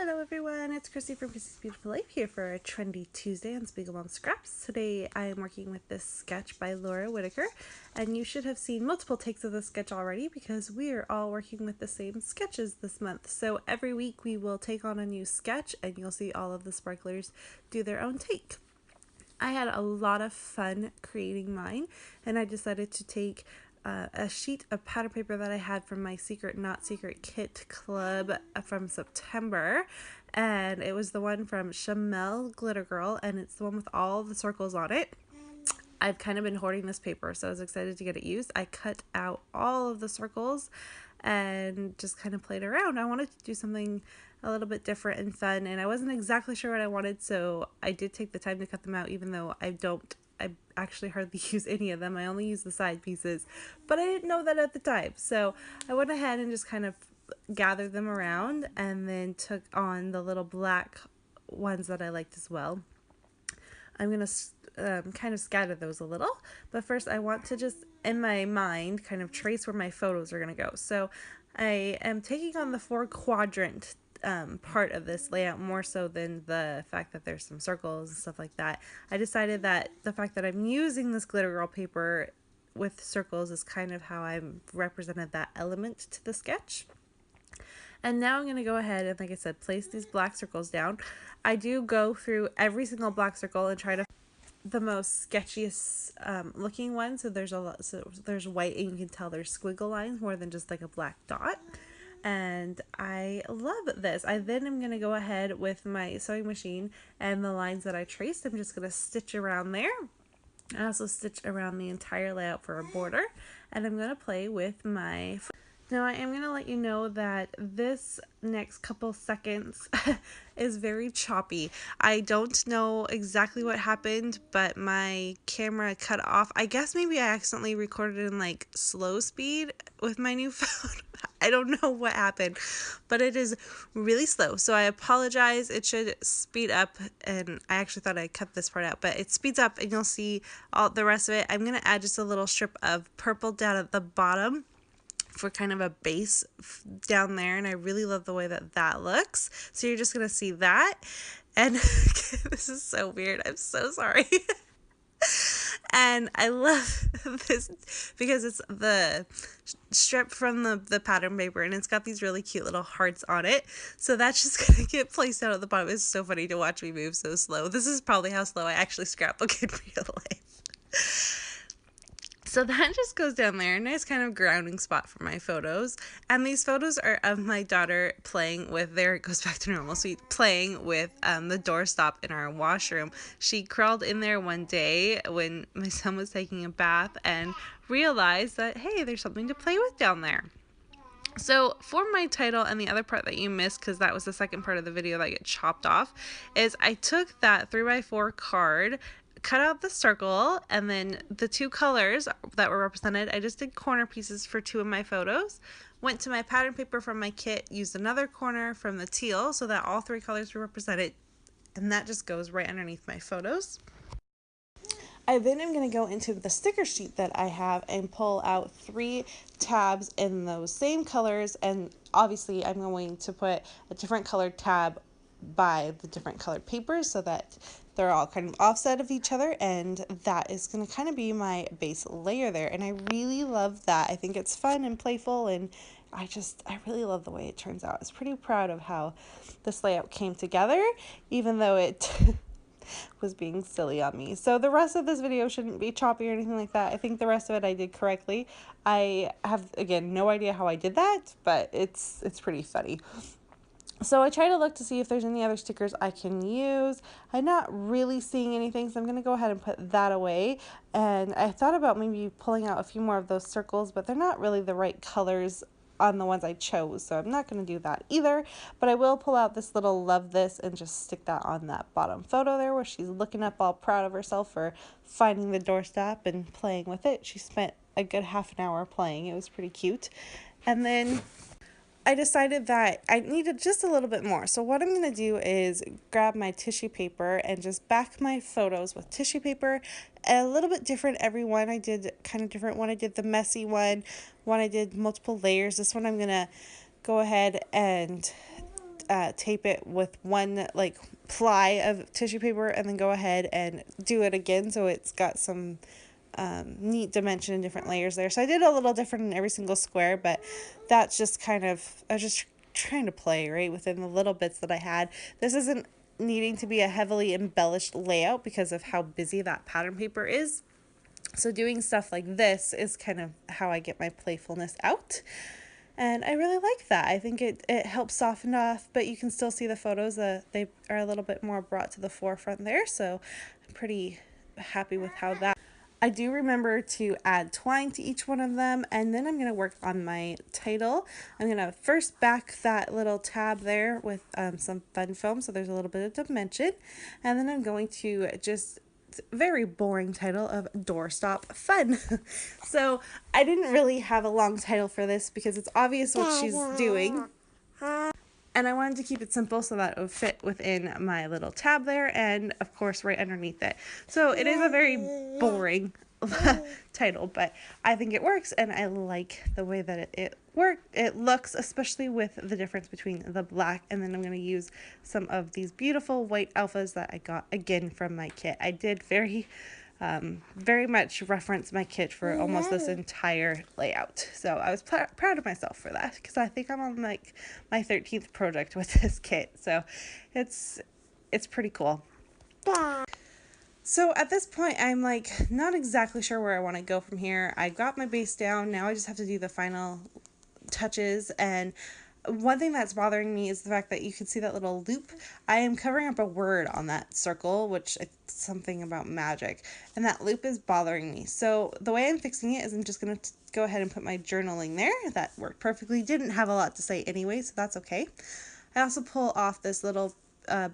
Hello everyone, it's Chrissy from Chrissy's Beautiful Life here for a Trendy Tuesday on Spiegel Mom Scraps. Today I am working with this sketch by Laura Whitaker, and you should have seen multiple takes of this sketch already because we are all working with the same sketches this month. So every week we will take on a new sketch and you'll see all of the sparklers do their own take. I had a lot of fun creating mine, and I decided to take a sheet of pattern paper that I had from my Secret Not Secret Kit Club from September, and it was the one from Chamel Glitter Girl, and it's the one with all the circles on it. I've kind of been hoarding this paper, so I was excited to get it used. I cut out all of the circles and just kind of played around. I wanted to do something a little bit different and fun, and I wasn't exactly sure what I wanted, so I did take the time to cut them out, even though I actually hardly use any of them. I only use the side pieces, but I didn't know that at the time. So I went ahead and just kind of gathered them around and then took on the little black ones that I liked as well. I'm going to kind of scatter those a little, but first I want to just, in my mind, kind of trace where my photos are going to go. So I am taking on the 4-quadrant part of this layout more so than the fact that there's some circles and stuff like that. I decided that the fact that I'm using this glitter girl paper with circles is kind of how I've represented that element to the sketch. And now I'm going to go ahead and, like I said, place these black circles down. I do go through every single black circle and try to the most sketchiest looking one. So there's a lot. So there's white, and you can tell there's squiggle lines more than just like a black dot. And I love this. I then am going to go ahead with my sewing machine, and the lines that I traced, I'm just going to stitch around there. I also stitch around the entire layout for a border, and I'm going to play with my foot. Now I am going to let you know that this next couple seconds is very choppy. I don't know exactly what happened, but my camera cut off. I guess maybe I accidentally recorded in like slow speed with my new phone. I don't know what happened, but it is really slow. So I apologize. It should speed up, and I actually thought I cut this part out, but it speeds up and you'll see all the rest of it. I'm going to add just a little strip of purple down at the bottom for kind of a base down there, and I really love the way that that looks. So you're just gonna see that, and this is so weird, I'm so sorry. And I love this because it's the strip from the pattern paper, and it's got these really cute little hearts on it, so that's just gonna get placed out at the bottom. It's so funny to watch me move so slow. This is probably how slow I actually scrapbook in real life. So that just goes down there, a nice kind of grounding spot for my photos. And these photos are of my daughter playing with, there it goes back to normal sweet, playing with the doorstop in our washroom. She crawled in there one day when my son was taking a bath and realized that, hey, there's something to play with down there. So for my title, and the other part that you missed, because that was the second part of the video that got chopped off, is I took that 3x4 card, cut out the circle, and then the two colors that were represented, I just did corner pieces for 2 of my photos. Went to my pattern paper from my kit, used another corner from the teal so that all 3 colors were represented, and that just goes right underneath my photos. I then am going to go into the sticker sheet that I have and pull out 3 tabs in those same colors, and obviously I'm going to put a different colored tab by the different colored papers so that they're all kind of offset of each other, and that is going to kind of be my base layer there, and I really love that. I think it's fun and playful, and I really love the way it turns out. I was pretty proud of how this layout came together, even though it was being silly on me. So the rest of this video shouldn't be choppy or anything like that. I think the rest of it I did correctly. I have, again, no idea how I did that, but it's pretty funny. So I try to look to see if there's any other stickers I can use. I'm not really seeing anything, so I'm going to go ahead and put that away. And I thought about maybe pulling out a few more of those circles, but they're not really the right colors on the ones I chose, so I'm not going to do that either. But I will pull out this little love this and just stick that on that bottom photo there where she's looking up all proud of herself for finding the doorstop and playing with it. She spent a good half an hour playing. It was pretty cute. And then I decided that I needed just a little bit more. So what I'm going to do is grab my tissue paper and just back my photos with tissue paper. A little bit different every one. I did kind of different. One I did the messy one I did multiple layers. This one I'm going to go ahead and tape it with one like ply of tissue paper and then go ahead and do it again so it's got some neat dimension and different layers there. So I did a little different in every single square, but that's just kind of, I was just trying to play right within the little bits that I had. This isn't needing to be a heavily embellished layout because of how busy that pattern paper is. So doing stuff like this is kind of how I get my playfulness out. And I really like that. I think it helps soften off, but you can still see the photos. They are a little bit more brought to the forefront there. So I'm pretty happy with how that. I do remember to add twine to each one of them, and then I'm going to work on my title. I'm going to first back that little tab there with some fun foam so there's a little bit of dimension, and then I'm going to just very boring title of Doorstop Fun. So I didn't really have a long title for this because it's obvious what she's doing. And I wanted to keep it simple so that it would fit within my little tab there and, of course, right underneath it. So it is a very boring title, but I think it works, and I like the way that it looks, especially with the difference between the black, and then I'm going to use some of these beautiful white alphas that I got, again, from my kit. I did very much reference my kit for almost this entire layout. So I was proud of myself for that because I think I'm on like my 13th project with this kit. So it's pretty cool. So at this point, I'm like not exactly sure where I want to go from here. I got my base down. Now I just have to do the final touches, and one thing that's bothering me is the fact that you can see that little loop. I am covering up a word on that circle, which is something about magic, and that loop is bothering me. So the way I'm fixing it is I'm just going to go ahead and put my journaling there. That worked perfectly. Didn't have a lot to say anyway, so that's okay. I also pull off this little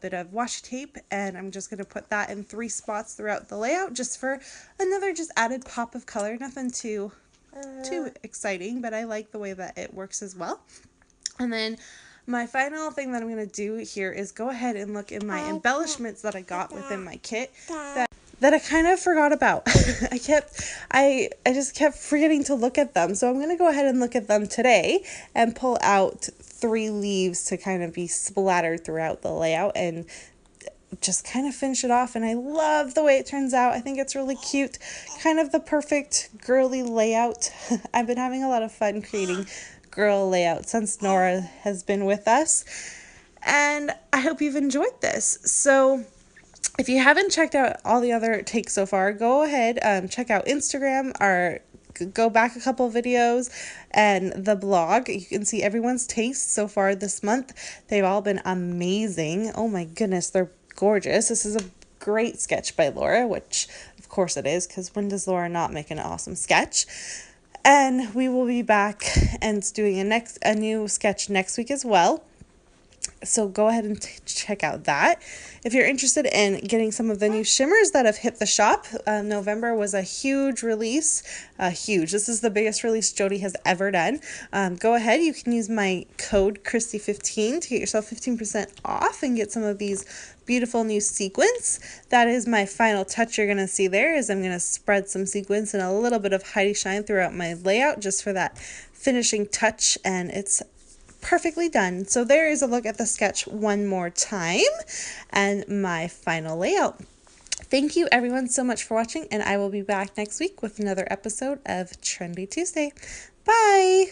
bit of washi tape, and I'm just going to put that in 3 spots throughout the layout just for another just added pop of color. Nothing too exciting, but I like the way that it works as well. And then my final thing that I'm going to do here is go ahead and look in my embellishments that I got within my kit that I kind of forgot about. I just kept forgetting to look at them. So I'm going to go ahead and look at them today and pull out 3 leaves to kind of be splattered throughout the layout and just kind of finish it off. And I love the way it turns out. I think it's really cute, kind of the perfect girly layout. I've been having a lot of fun creating girl layout since Nora has been with us, and I hope you've enjoyed this. So if you haven't checked out all the other takes so far, go ahead, check out Instagram, or go back a couple videos, and the blog. You can see everyone's tastes so far this month. They've all been amazing. Oh my goodness, they're gorgeous. This is a great sketch by Laura, which of course it is, because when does Laura not make an awesome sketch? And we will be back and doing a new sketch next week as well. So go ahead and check out that. If you're interested in getting some of the new shimmers that have hit the shop, November was a huge release. This is the biggest release Jody has ever done. Go ahead. You can use my code Christy15 to get yourself 15% off and get some of these beautiful new sequins. That is my final touch you're going to see there, is I'm going to spread some sequins and a little bit of Heidi Shine throughout my layout just for that finishing touch, and it's perfectly done. So there is a look at the sketch one more time and my final layout. Thank you everyone so much for watching, and I will be back next week with another episode of Trendy Tuesday. Bye!